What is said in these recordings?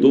2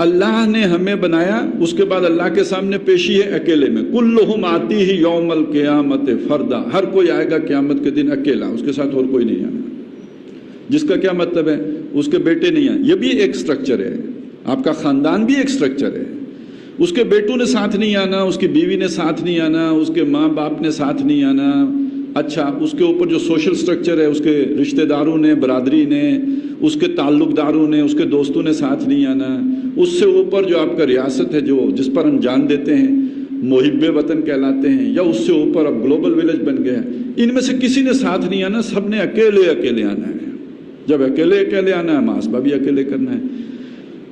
اللہ نے ہمیں بنایا، اس کے بعد اللہ کے سامنے پیشی ہے اکیلے میں. کلہم آتیہ یوم القیامت فردا، ہر کوئی آئے گا قیامت کے دن اکیلا، اس کے ساتھ اور کوئی نہیں آنا. جس کا کیا مطلب ہے؟ اس کے بیٹے نہیں آئے. یہ بھی ایک سٹرکچر ہے. آپ کا خاندان بھی ایک سٹرکچر ہے. اس کے بیٹوں نے ساتھ نہیں آنا، اس کی بیوی نے ساتھ نہیں آنا، اس کے ماں باپ نے ساتھ نہیں آنا. اچھا، اس کے اوپر جو سوشل سٹرکچر ہے، اس کے رشتہ داروں نے، برادری نے، اس کے تعلق داروں نے، اس کے دوستوں نے ساتھ نہیں آنا. اس سے اوپر جو آپ کا ریاست ہے، جو جس پر ہم جان دیتے ہیں، محب وطن کہلاتے ہیں، یا اس سے اوپر اب گلوبل ولیج بن گیا، ان میں سے کسی نے ساتھ نہیں آنا. سب نے اکیلے اکیلے آنا ہے. جب اکیلے اکیلے آنا ہے، محاسبہ بھی اکیلے کرنا ہے.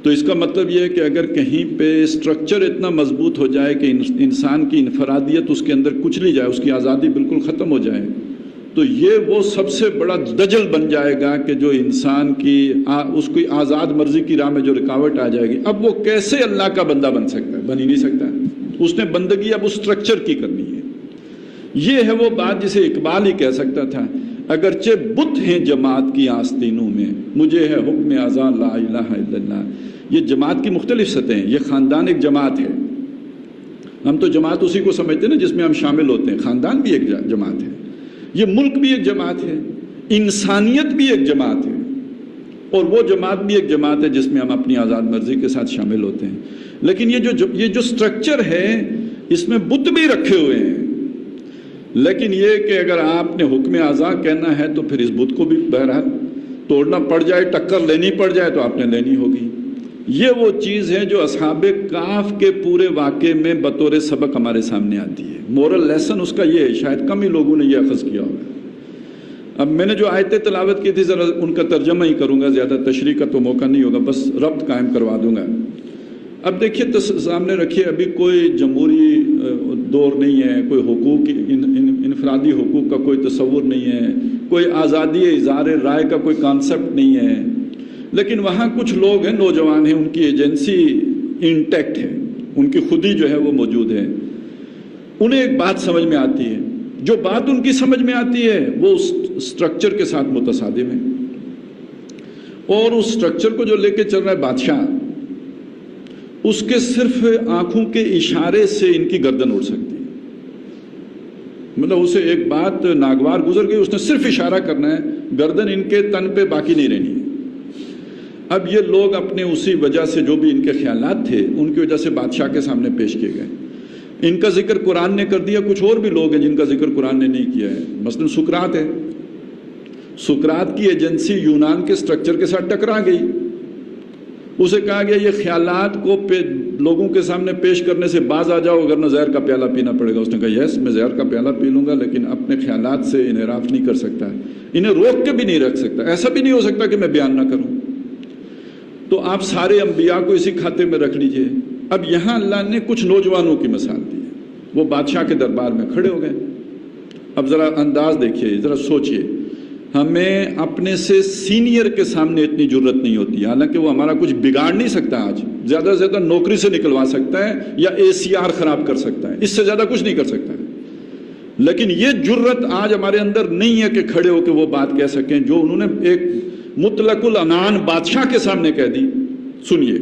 تو اس کا مطلب یہ ہے کہ اگر کہیں پہ سٹرکچر اتنا مضبوط ہو جائے کہ انسان کی انفرادیت اس کے اندر کچلی جائے، اس کی آزادی بالکل ختم ہو جائے، تو یہ وہ سب سے بڑا دجل بن جائے گا کہ جو انسان کی اس کی آزاد مرضی کی راہ میں جو رکاوٹ آ جائے گی. اب وہ کیسے اللہ کا بندہ بن سکتا ہے؟ بن ہی نہیں سکتا. اس نے بندگی اب اس سٹرکچر کی کرنی ہے. یہ ہے وہ بات جسے اقبال ہی کہہ سکتا تھا، اگرچہ بت ہیں جماعت کی آستینوں میں، مجھے ہے حکم ازاں لا الہ الا اللہ. یہ جماعت کی مختلف سطحیں ہیں. یہ خاندان ایک جماعت ہے. ہم تو جماعت اسی کو سمجھتے ہیں نا جس میں ہم شامل ہوتے ہیں. خاندان بھی ایک جماعت ہے. یہ ملک بھی ایک جماعت ہے. انسانیت بھی ایک جماعت ہے. اور وہ جماعت بھی ایک جماعت ہے جس میں ہم اپنی آزاد مرضی کے ساتھ شامل ہوتے ہیں. لیکن یہ جو سٹرکچر ہے، اس میں بت بھی رکھے ہوئے ہیں. لیکن یہ کہ اگر آپ نے حکم ازاں کہنا ہے تو پھر اس بت کو بھی بہرحال توڑنا پڑ جائے، ٹکر لینی پڑ جائے تو آپ نے لینی ہوگی. یہ وہ چیز ہے جو اصحاب کہف کے پورے واقعے میں بطور سبق ہمارے سامنے آتی ہے. مورل لیسن اس کا یہ ہے. شاید کم ہی لوگوں نے یہ اخذ کیا ہوگا. اب میں نے جو آیتیں تلاوت کی تھی، ذرا ان کا ترجمہ ہی کروں گا، زیادہ تشریح کا تو موقع نہیں ہوگا، بس ربط قائم کروا دوں گا. اب دیکھیے سامنے رکھیے، ابھی کوئی جمہوری دور نہیں ہے، کوئی حقوق انفرادی حقوق کا کوئی تصور نہیں ہے، کوئی آزادی اظہار رائے کا کوئی کانسیپٹ نہیں ہے. لیکن وہاں کچھ لوگ ہیں، نوجوان ہیں، ان کی ایجنسی انٹیکٹ ہے، ان کی خودی جو ہے وہ موجود ہے. انہیں ایک بات سمجھ میں آتی ہے. جو بات ان کی سمجھ میں آتی ہے وہ اس سٹرکچر کے ساتھ متصادم ہے. اور اس سٹرکچر کو جو لے کے چل رہا ہے بادشاہ، اس کے صرف آنکھوں کے اشارے سے ان کی گردن اڑ سکتی ہے. مطلب اسے ایک بات ناگوار گزر گئی، اس نے صرف اشارہ کرنا ہے، گردن ان کے تن پہ باقی نہیں رہنی ہے. اب یہ لوگ اپنے اسی وجہ سے، جو بھی ان کے خیالات تھے، ان کی وجہ سے بادشاہ کے سامنے پیش کیے گئے. ان کا ذکر قرآن نے کر دیا. کچھ اور بھی لوگ ہیں جن کا ذکر قرآن نے نہیں کیا ہے. مثلا سقراط ہے. سقراط کی ایجنسی یونان کے سٹرکچر کے ساتھ ٹکرا گئی. اسے کہا گیا یہ خیالات کو لوگوں کے سامنے پیش کرنے سے باز آ جاؤ، ورنہ زہر کا پیالہ پینا پڑے گا. اس نے کہا یس، میں زہر کا پیالہ پی لوں گا، لیکن اپنے خیالات سے انحراف نہیں کر سکتا، انہیں روک کے بھی نہیں رکھ سکتا. ایسا بھی نہیں ہو سکتا کہ میں بیان نہ کروں. تو آپ سارے انبیاء کو اسی کھاتے میں رکھ لیجئے. اب یہاں اللہ نے کچھ نوجوانوں کی مثال دی ہے. وہ بادشاہ کے دربار میں کھڑے ہو گئے. اب ذرا انداز دیکھیے، ذرا سوچئے. ہمیں اپنے سے سینئر کے سامنے اتنی جرت نہیں ہوتی، حالانکہ وہ ہمارا کچھ بگاڑ نہیں سکتا. آج زیادہ سے زیادہ نوکری سے نکلوا سکتا ہے یا ACR خراب کر سکتا ہے، اس سے زیادہ کچھ نہیں کر سکتا ہے. لیکن یہ جرت آج ہمارے اندر نہیں ہے کہ کھڑے ہو کے وہ بات کہہ سکیں جو انہوں نے ایک مطلق العنان بادشاہ کے سامنے کہہ دی. سنیے،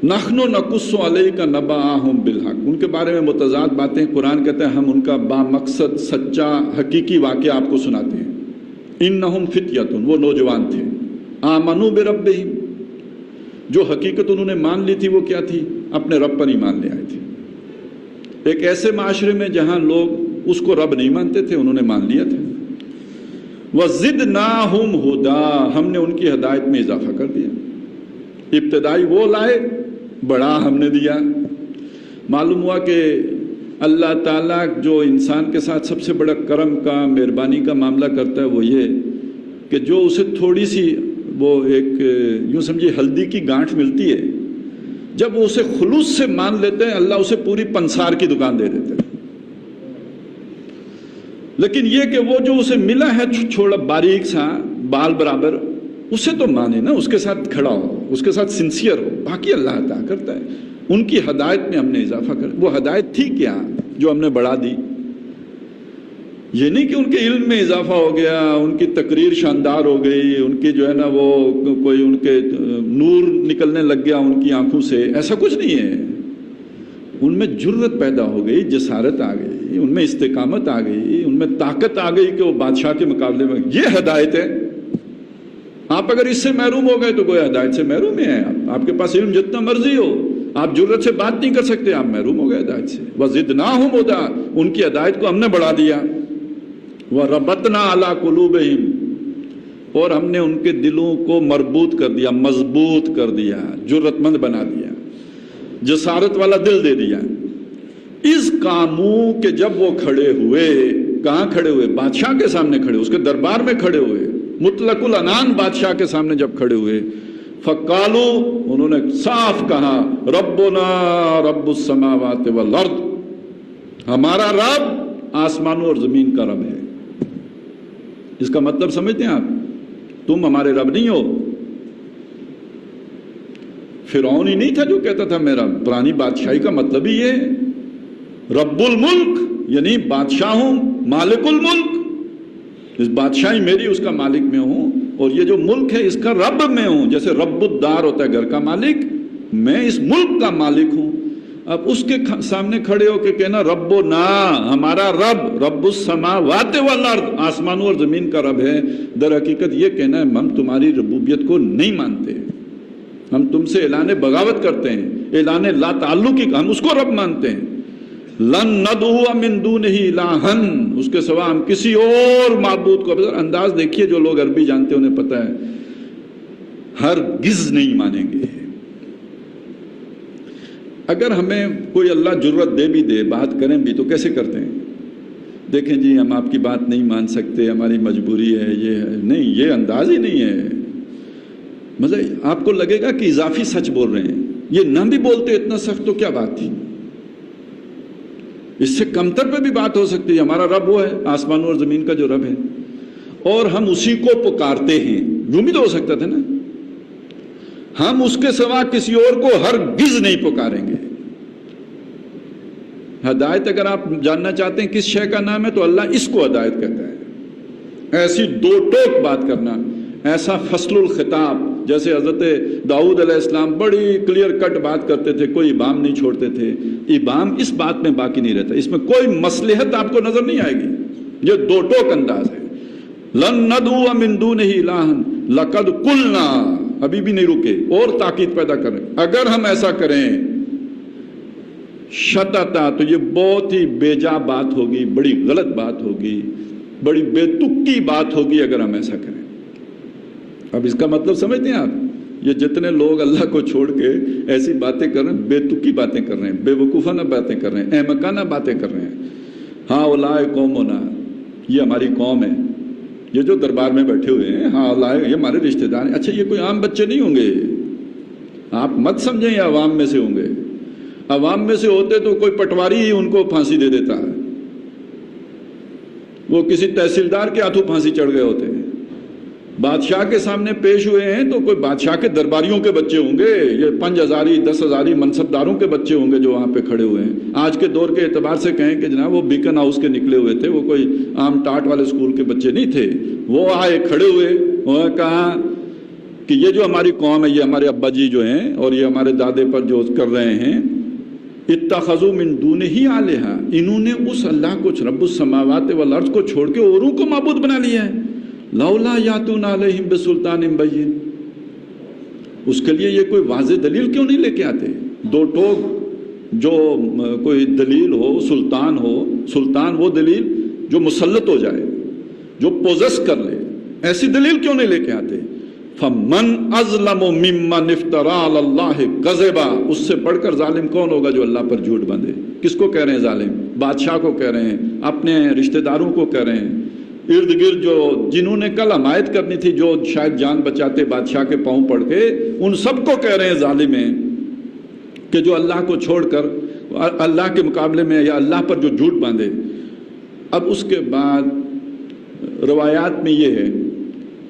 نحن نقص علیک نبأہم بالحق. ان کے بارے میں متضاد باتیں قرآن کہتے ہیں ہم ان کا با مقصد سچا حقیقی واقعہ آپ کو سناتے ہیں. انہم فتیۃ، وہ نوجوان تھے، آمنوا بربہم، جو حقیقت انہوں نے مان لی تھی وہ کیا تھی؟ اپنے رب پر ایمان لے آئے تھے. ایک ایسے معاشرے میں جہاں لوگ اس کو رب نہیں مانتے تھے، انہوں نے مان لیا تھا. وَزِدْنَاهُمْ هُدًى، ہم نے ان کی ہدایت میں اضافہ کر دیا. ابتدائی وہ لائے، بڑا ہم نے دیا. معلوم ہوا کہ اللہ تعالیٰ جو انسان کے ساتھ سب سے بڑا کرم کا، مہربانی کا معاملہ کرتا ہے وہ یہ کہ جو اسے تھوڑی سی وہ ایک یوں سمجھے ہلدی کی گانٹھ ملتی ہے، جب وہ اسے خلوص سے مان لیتے ہیں، اللہ اسے پوری پنسار کی دکان دے دیتے ہیں. لیکن یہ کہ وہ جو اسے ملا ہے چھوڑا باریک سا بال برابر، اسے تو مانے نا، اس کے ساتھ کھڑا ہو، اس کے ساتھ سنسیئر ہو. باقی اللہ عطا کرتا ہے. ان کی ہدایت میں ہم نے اضافہ کر. وہ ہدایت تھی کیا جو ہم نے بڑھا دی؟ یہ نہیں کہ ان کے علم میں اضافہ ہو گیا، ان کی تقریر شاندار ہو گئی، ان کی جو ہے نا وہ کوئی ان کے نور نکلنے لگ گیا ان کی آنکھوں سے، ایسا کچھ نہیں ہے۔ ان میں جرت پیدا ہو گئی، جسارت آ گئی، ان میں استقامت آ گئی، ان میں طاقت آ گئی کہ وہ بادشاہ کے مقابلے میں، یہ ہدایت ہے۔ آپ اگر اس سے محروم ہو گئے تو کوئی ہدایت سے محروم ہے۔ آپ کے پاس علم جتنا مرضی ہو، آپ جرت سے بات نہیں کر سکتے، آپ محروم ہو گئے ہدایت سے۔ وَزِدْنَاهُمْ هُدًى، ان کی ہدایت کو ہم نے بڑھا دیا۔ وَرَبَطْنَا عَلَىٰ قُلُوبِهِمْ، اور ہم نے ان کے دلوں کو مربوط کر دیا، مضبوط کر دیا، جرت مند بنا دیا، جسارت والا دل دے دیا۔ اس کاموں کہ جب وہ کھڑے ہوئے، کہاں کھڑے ہوئے؟ بادشاہ کے سامنے کھڑے، اس کے دربار میں کھڑے ہوئے، مطلق العنان بادشاہ کے سامنے جب کھڑے ہوئے، فقالو، انہوں نے صاف کہا، ربنا رب السماوات والارض، ہمارا رب آسمانوں اور زمین کا رب ہے۔ اس کا مطلب سمجھتے ہیں آپ؟ تم ہمارے رب نہیں ہو۔ فرعون ہی نہیں تھا جو کہتا تھا میرا پرانی بادشاہی کا مطلب ہی یہ رب الملک، یعنی بادشاہ ہوں، مالک الملک، اس بادشاہی میری، اس کا مالک میں ہوں، اور یہ جو ملک ہے اس کا رب میں ہوں۔ جیسے رب الدار ہوتا ہے گھر کا مالک، میں اس ملک کا مالک ہوں۔ اب اس کے سامنے کھڑے ہو کے کہنا ربنا، ہمارا رب، رب السماوات والارض، آسمانوں اور زمین کا رب ہے، در حقیقت یہ کہنا ہے ہم تمہاری ربوبیت کو نہیں مانتے، ہم تم سے اعلان بغاوت کرتے ہیں، اعلان لا تعلقی، ہم اس کو رب مانتے ہیں۔ لن ندعو من دونہ الہا، اس کے سوا ہم کسی اور معبود کو، انداز دیکھیے، جو لوگ عربی جانتے ہیں انہیں پتہ ہے، ہرگز نہیں مانیں گے۔ اگر ہمیں کوئی اللہ جرت دے بھی دے، بات کریں بھی، تو کیسے کرتے ہیں؟ دیکھیں جی ہم آپ کی بات نہیں مان سکتے، ہماری مجبوری ہے، یہ ہے، نہیں، یہ انداز ہی نہیں ہے۔ مطلب آپ کو لگے گا کہ اضافی سچ بول رہے ہیں، یہ نہ بھی بولتے اتنا سخت تو کیا بات تھی؟ اس سے کمتر پہ بھی بات ہو سکتی ہے۔ ہمارا رب وہ ہے آسمانوں اور زمین کا جو رب ہے، اور ہم اسی کو پکارتے ہیں، یوں بھی تو ہو سکتا تھا نا، ہم اس کے سوا کسی اور کو ہرگز نہیں پکاریں گے۔ ہدایت اگر آپ جاننا چاہتے ہیں کس شے کا نام ہے تو اللہ اس کو ہدایت کہتا ہے۔ ایسی دو ٹوک بات کرنا، ایسا فصل الخطاب، جیسے حضرت داؤد علیہ السلام بڑی کلیئر کٹ بات کرتے تھے، کوئی ابہام نہیں چھوڑتے تھے۔ ابہام اس بات میں باقی نہیں رہتا، اس میں کوئی مصلحت آپ کو نظر نہیں آئے گی، یہ دو ٹوک انداز ہے۔ لن ندعو من دونہ الہا لقد قلنا، ابھی بھی نہیں رکے، اور تاکید پیدا کریں، اگر ہم ایسا کریں شتتا، تو یہ بہت ہی بے جا بات ہوگی، بڑی غلط بات ہوگی، بڑی بے تکی بات ہوگی اگر ہم ایسا کریں۔ اب اس کا مطلب سمجھتے ہیں آپ؟ یہ جتنے لوگ اللہ کو چھوڑ کے ایسی باتیں کر رہے ہیں، بے تکی باتیں کر رہے ہیں، بے وقوفانہ باتیں کر رہے ہیں، احمقانہ باتیں کر رہے ہیں۔ ہاں اولئک قومنا، یہ ہماری قوم ہے، یہ جو دربار میں بیٹھے ہوئے ہیں، ہاں اولئک، یہ ہمارے رشتہ دار ہیں۔ اچھا یہ کوئی عام بچے نہیں ہوں گے، آپ مت سمجھیں یہ عوام میں سے ہوں گے۔ عوام میں سے ہوتے تو کوئی پٹواری ہی ان کو پھانسی دے دیتا ہے، وہ کسی تحصیلدار کے ہاتھوں پھانسی چڑھ گئے ہوتے ہیں۔ بادشاہ کے سامنے پیش ہوئے ہیں تو کوئی بادشاہ کے درباریوں کے بچے ہوں گے، یہ 5,000 10,000 منصبداروں کے بچے ہوں گے جو وہاں پہ کھڑے ہوئے ہیں۔ آج کے دور کے اعتبار سے کہیں کہ جناب وہ بیکن ہاؤس کے نکلے ہوئے تھے، وہ کوئی عام ٹاٹ والے اسکول کے بچے نہیں تھے۔ وہ آئے کھڑے ہوئے، انہوں نے کہا کہ یہ جو ہماری قوم ہے، یہ ہمارے ابا جی جو ہیں اور یہ ہمارے دادے پر جو کر رہے ہیں، اتخذوا من دونہ آلہہ، انہوں نے اس اللہ کو، رب السماوات والارض کو چھوڑ کے اوروں کو معبود بنا لیا ہے۔ لولا یاتون علیہم بسلطان بین، اس کے لیے یہ کوئی واضح دلیل کیوں نہیں لے کے آتے؟ دو ٹوک جو کوئی دلیل ہو، سلطان ہو، سلطان وہ دلیل جو مسلط ہو جائے، جو پوزس کر لے، ایسی دلیل کیوں نہیں لے کے آتے؟ فمن اظلم ممن افترى علی اللہ کذبا، اس سے بڑھ کر ظالم کون ہوگا جو اللہ پر جھوٹ باندھے؟ کس کو کہہ رہے ہیں ظالم؟ بادشاہ کو کہہ رہے ہیں، اپنے رشتہ داروں کو کہہ رہے ہیں، ارد گرد جو جنہوں نے کل حمایت کرنی تھی، جو شاید جان بچاتے بادشاہ کے پاؤں پڑ کے، ان سب کو کہہ رہے ہیں ظالم ہیں، کہ جو اللہ کو چھوڑ کر اللہ کے مقابلے میں یا اللہ پر جو جھوٹ باندھے۔ اب اس کے بعد روایات میں یہ ہے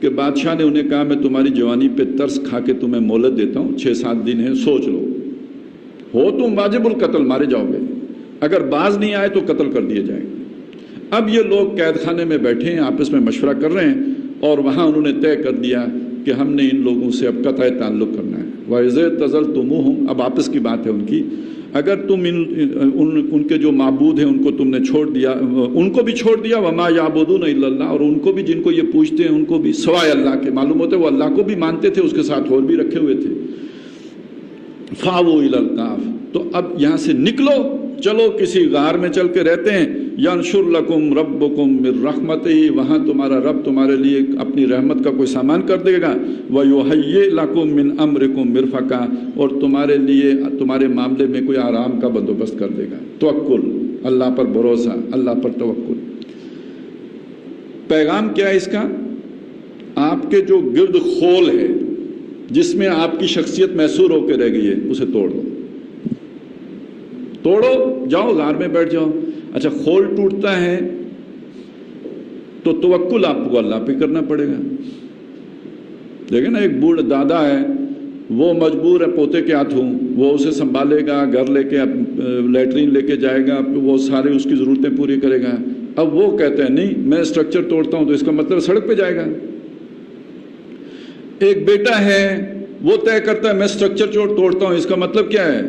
کہ بادشاہ نے انہیں کہا میں تمہاری جوانی پہ ترس کھا کے تمہیں مہلت دیتا ہوں، 6-7 دن ہے، سوچ لو، ہو تم واجب القتل، مارے جاؤ گے، اگر باز نہیں آئے تو قتل کر دیے جائیں گے، اب یہ لوگ قید خانے میں بیٹھے ہیں، آپس میں مشورہ کر رہے ہیں، اور وہاں انہوں نے طے کر دیا کہ ہم نے ان لوگوں سے اب قطع تعلق کرنا ہے۔ وَإِذَا اعْتَزَلْتُمُوهُمْ، اب آپس کی بات ہے ان کی، اگر تم ان کے جو معبود ہیں ان کو تم نے چھوڑ دیا، ان کو بھی چھوڑ دیا، وَمَا يَعْبُدُونَ إِلَّا اللَّهَ، اور ان کو بھی جن کو یہ پوچھتے ہیں ان کو بھی سوائے اللہ کے، معلوم ہوتا ہے وہ اللہ کو بھی مانتے تھے، اس کے ساتھ اور بھی رکھے ہوئے تھے۔ فَاوُوا إِلَى الْكَهْفِ، تو اب یہاں سے نکلو، چلو کسی غار میں چل کے رہتے ہیں، يَنْشُرْ لَكُمْ رَبُّكُمْ مِنْ رَحْمَتِهِ، وہاں تمہارا رب تمہارے لیے اپنی رحمت کا کوئی سامان کر دے گا، وَيُحَيِّئْ لَكُمْ مِنْ أَمْرِكُمْ مِرْفَقًا، اور تمہارے لیے تمہارے معاملے میں کوئی آرام کا بندوبست کر دے گا۔ توکل، اللہ پر بھروسہ، اللہ پر توکل۔ پیغام کیا ہے اس کا؟ آپ کے جو گرد خول ہے جس میں آپ کی شخصیت محصور ہو کے رہ گئی ہے، اسے توڑ دو، توڑو، جاؤ غار میں بیٹھ جاؤ۔ اچھا، خول ٹوٹتا ہے تو توکل آپ کو اللہ پہ کرنا پڑے گا۔ دیکھیں نا، ایک بوڑھا دادا ہے، وہ مجبور ہے پوتے کے ہاتھوں، وہ اسے سنبھالے گا، گھر لے کے لیٹرین لے کے جائے گا، وہ سارے اس کی ضرورتیں پوری کرے گا۔ اب وہ کہتے ہیں نہیں، میں اسٹرکچر توڑتا ہوں تو اس کا مطلب سڑک پہ جائے گا۔ ایک بیٹا ہے، وہ طے کرتا ہے میں اسٹرکچر توڑتا ہوں، اس کا مطلب کیا ہے؟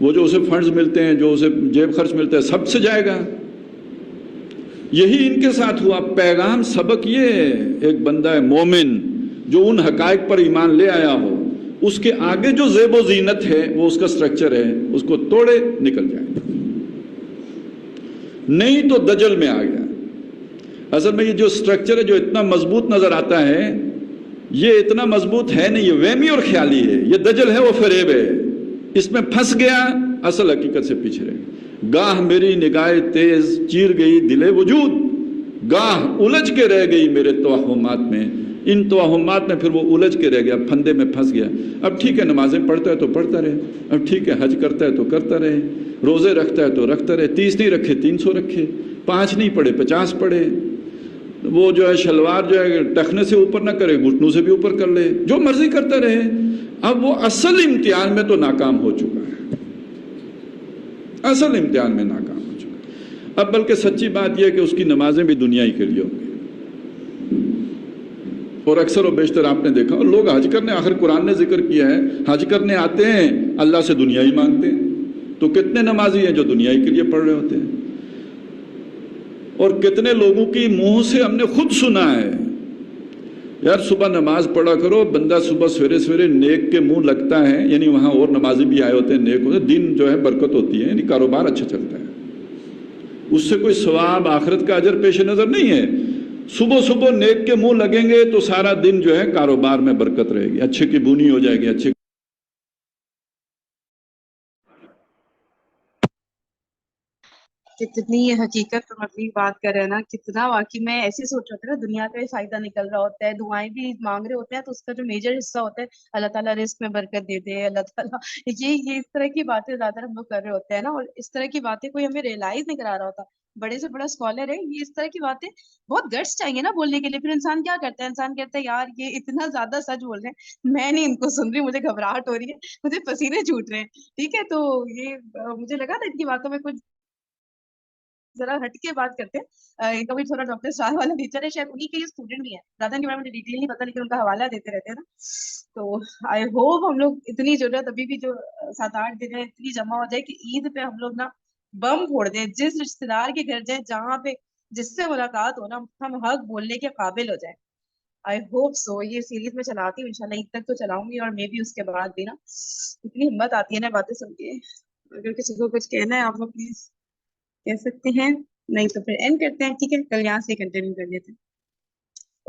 وہ جو اسے فنڈز ملتے ہیں، جو اسے جیب خرچ ملتا ہے، سب سے جائے گا۔ یہی ان کے ساتھ ہوا۔ پیغام سبق یہ ہے، ایک بندہ مومن جو ان حقائق پر ایمان لے آیا ہو، اس کے آگے جو زیب و زینت ہے وہ اس کا اسٹرکچر ہے، اس کو توڑے، نکل جائے، نہیں تو دجل میں آ گیا۔ اصل میں یہ جو اسٹرکچر ہے جو اتنا مضبوط نظر آتا ہے، یہ اتنا مضبوط ہے نہیں، یہ وہمی اور خیالی ہے، یہ دجل ہے، وہ فریب ہے، اس میں پھنس گیا، اصل حقیقت سے پیچھے رہ گیا۔ گاہ میری نگاہ تیز چیر گئی دل وجود، گاہ الجھ کے رہ گئی میرے توہمات میں، ان توہمات میں پھر وہ الجھ کے رہ گیا، پھندے میں پھنس گیا۔ اب ٹھیک ہے، نمازیں پڑھتا ہے تو پڑھتا رہے، اب ٹھیک ہے، حج کرتا ہے تو کرتا رہے، روزے رکھتا ہے تو رکھتا رہے، 30 نہیں رکھے 300 رکھے، 5 نہیں پڑھے 50 پڑھے، وہ جو ہے شلوار جو ہے ٹخنے سے اوپر نہ کرے، گھٹنوں سے بھی اوپر کر لے، جو مرضی کرتا رہے۔ اب وہ اصل امتحان میں تو ناکام ہو چکا ہے، اصل امتحان میں ناکام ہو چکا ہے۔ اب بلکہ سچی بات یہ ہے کہ اس کی نمازیں بھی دنیا ہی کے لیے ہوں گی، اور اکثر و بیشتر آپ نے دیکھا اور لوگ حج کرنے، آخر قرآن نے ذکر کیا ہے، حج کرنے آتے ہیں اللہ سے دنیا ہی مانگتے ہیں، تو کتنے نمازی ہیں جو دنیا ہی کے لیے پڑھ رہے ہوتے ہیں، اور کتنے لوگوں کی منہ سے ہم نے خود سنا ہے، یار صبح نماز پڑھا کرو، بندہ صبح سویرے سویرے نیک کے منہ لگتا ہے، یعنی وہاں اور نمازی بھی آئے ہوتے ہیں، نیک ہوتے ہیں، دن جو ہے برکت ہوتی ہے، یعنی کاروبار اچھا چلتا ہے، اس سے کوئی ثواب آخرت کا اجر پیش نظر نہیں ہے۔ صبح صبح نیک کے منہ لگیں گے تو سارا دن جو ہے کاروبار میں برکت رہے گی، اچھے کی بونی ہو جائے گی، اچھے کتنی حقیقت پر مبنی بات کر رہے ہیں نا، کتنا واقعی میں ایسے سوچ رہا تھا نا، دنیا کا ہی فائدہ نکل رہا ہوتا ہے، دعائیں بھی مانگ رہے ہوتے ہیں تو اس کا جو میجر حصہ ہوتا ہے اللہ تعالیٰ رزق میں برکت دے دے، اللہ تعالیٰ یہ اس طرح کی باتیں زیادہ ہم لوگ کر رہے ہوتے ہیں نا، اور اس طرح کی باتیں کوئی ہمیں ریئلائز نہیں کرا رہا ہوتا۔ بڑے سے بڑا اسکالر ہے، یہ اس طرح کی باتیں بہت گٹس چاہیے نا بولنے کے لیے، پھر انسان کیا کرتا ہے، انسان کہتا ہے یار یہ اتنا زیادہ سچ بول رہے ہیں، میں نہیں ان کو سن رہی، مجھے گھبراہٹ ہو رہی ہے، مجھے پسینے چھوٹ رہے ہیں، ٹھیک ہے۔ تو یہ مجھے لگا تھا ان کی باتوں میں کچھ ذرا ہٹ کے بات کرتے ہیں۔ ان کا بھی تھوڑا ڈاکٹر اسٹار والا نیچر ہے، شاید انہیں کے یہ اسٹوڈنٹ بھی ہیں، زیادہ ان کے بارے میں مجھے ڈیٹیل نہیں پتا، لیکن ان کا حوالہ دیتے رہتے ہیں نا۔ تو آئی ہوپ ہم لوگ اتنی ضرورت ابھی بھی جو 7-8 دن ہے اتنی جمع ہو جائے کہ عید پہ ہم لوگ نا بم پھوڑ دیں، جس رشتے دار کے گھر جائیں، جہاں پہ جس سے ملاقات ہو نا، ہم حق بولنے کے قابل ہو جائیں۔ I hope so. یہ سیریز میں چلاتی ہوں انشاءاللہ، عید تک تو چلاؤں گی، اور مے بھی اس کے بعد بھی نا اتنی ہمت آتی ہے نا باتیں سن کے۔ اگر کسی کو کچھ کہنا ہے آپ لوگ پلیز کہہ سکتے ہیں، نہیں تو پھر اینڈ کرتے ہیں، ٹھیک ہے، کل یہاں سے کنٹینیو کر لیتے ہیں۔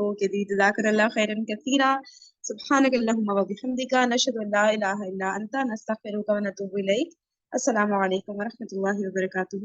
اوکے دی، جزاک اللہ خیرا کثیرا، سبحانک اللہم و بحمدک، نشہد ان لا الہ الا انت، نستغفرک و نتوب الیک۔ السلام علیکم ورحمۃ اللہ وبرکاتہ۔